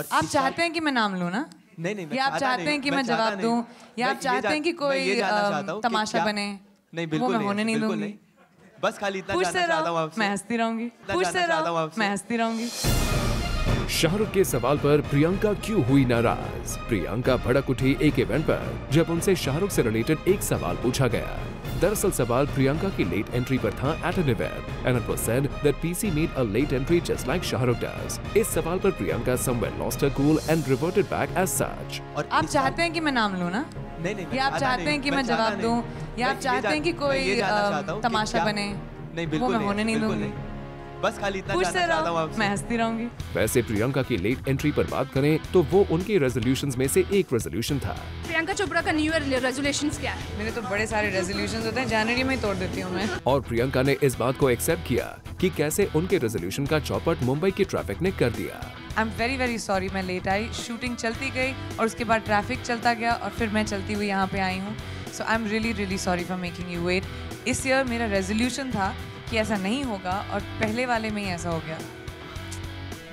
और आप चाहते हैं कि मैं नाम लूँ ना? नहीं, या आप चाहते हैं कि मैं जवाब दूँ, या आप चाहते हैं कि कोई तमाशा बने? नहीं, बिल्कुल मैं होने नहीं दूंगी। बस खाली इतना जानना चाहता हूँ आपसे। मैं हंसती रहूंगी, पूछते रहो, मैं हंसती रहूंगी। शाहरुख के सवाल पर प्रियंका क्यों हुई नाराज? प्रियंका भड़क उठी एक इवेंट पर जब उनसे शाहरुख से रिलेटेड एक सवाल पूछा गया। दरअसल सवाल प्रियंका की लेट एंट्री पर था at an event and it was said that PC made a late entry just like Shahrukh does. इस सवाल पर Priyanka somewhere lost her cool and reverted back as such. और आप चाहते हैं कि मैं नाम लूँ ना? नहीं, या आप चाहते हैं कि मैं जवाब दूँ, या आप चाहते हैं कि कोई तमाशा बने? नहीं, बिल्कुल मैं होने नहीं दूंगी। बस खाली इतना जानना चाहता हूँ आपसे। मैं हंसती रहूंगी। वैसे प्रियंका की लेट एंट्री पर बात करें तो वो उनके रेजोल्यूशंस में से एक रेजोल्यूशन था। प्रियंका चोपड़ा का न्यू ईयर रेजोल्यूशंस क्या है? मेरे तो बड़े सारे रेजोल्यूशंस होते हैं, जनवरी में ही तोड़ देती हूँ मैं। और प्रियंका ने इस बात को एक्सेप्ट किया कि कैसे उनके रेजोल्यूशन का चौपट मुंबई की ट्रैफिक ने कर दिया। I am very very sorry, मैं लेट आई, शूटिंग चलती गई और उसके बाद ट्रैफिक चलता गया और फिर मैं चलती हुई यहाँ पे आई हूँ। So I am really really sorry for making you wait. इस ईयर मेरा रेजोल्यूशन था कि ऐसा नहीं होगा और पहले वाले में ही ऐसा हो गया।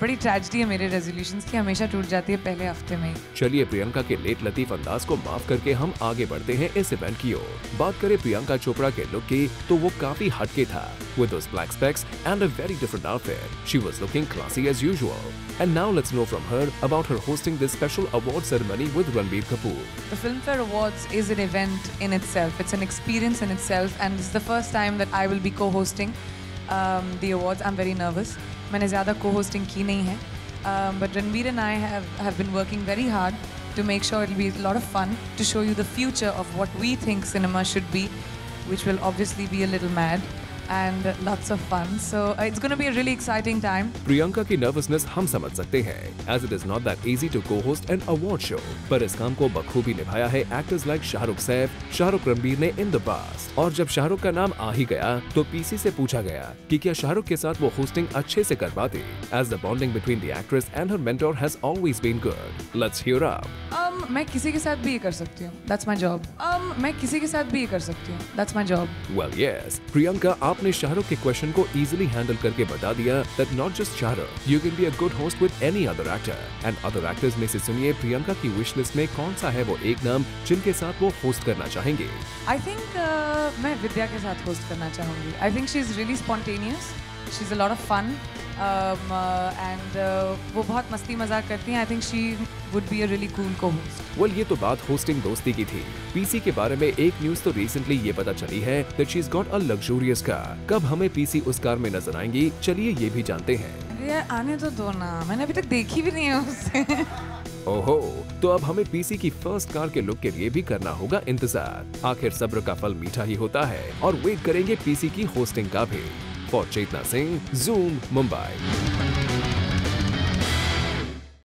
बड़ी ट्रेजेडी है मेरे रेजोल्यूशंस की, हमेशा टूट जाती है पहले हफ्ते में ही। चलिए प्रियंका के लेट लतीफ अंदाज को माफ करके हम आगे बढ़ते हैं इस इवेंट की ओर। बात करें प्रियंका चोपड़ा के लुक की तो वो काफी हटके था। With those black specs and a very different outfit, she was looking classy as usual. And now let's know from her about her hosting this special award ceremony with Ranbir Kapoor. The Filmfare Awards is an event in itself. It's an experience in itself, and this is the first time that I will be co-hosting the awards. I'm very nervous. मैंने ज़्यादा co-hosting की नहीं है, but Ranbir and I have been working very hard to make sure it'll be a lot of fun to show you the future of what we think cinema should be, which will obviously be a little mad and lots of fun. So it's going to be a really exciting time. Priyanka की nervousness हम समझ सकते हैं, as it is not that easy to co-host an award show. पर इस काम को बखूबी निभाया है एक्टर्स लाइक शाहरुख सैफ, शाहरुख रणबीर ने in the past. और जब शाहरुख का नाम आ ही गया तो पीसी से पूछा गया कि क्या शाहरुख के साथ वो होस्टिंग अच्छे से कर पाती, as the bonding between the actress and her mentor has always been good. Let's hear up. मैं किसी के साथ भी ये कर सकती हूँ. That's my job. मैं किसी के साथ भी ये कर सकती हूँ. That's my job. Well, yes. Priyanka आपने शाहरुख के क्वेश्चन को इजीली हैंडल करके बता दिया that not just Shahrukh, you can be a good host with any other actor. And other actors में से सुनिए प्रियंका की विश लिस्ट में कौन सा है वो एक नाम जिनके साथ वो होस्ट करना चाहेंगे। I think मैं विद्या के साथ होस्ट करना चाहूँगी. I think she is really spontaneous. She's a lot of fun. And वो बहुत मस्ती मजाक करती हैं. I think she would be a really cool co-host. Well, ये तो बात होस्टिंग दोस्ती की थी। पीसी के बारे में एक न्यूज तो रिसेंटली ये पता चली है that she's got a luxurious car. कब हमें पीसी उस कार में नजर आएंगी, चलिए ये भी जानते हैं। यार आने तो दो ना, मैंने अभी तक देखी भी नहीं है उससे। ओहो, तो अब हमें पीसी की फर्स्ट कार के लुक के लिए भी करना होगा इंतजार। आखिर सब्र का फल मीठा ही होता है और वेट करेंगे पीसी की होस्टिंग का भी। For Chetna Singh, Zoom, Mumbai।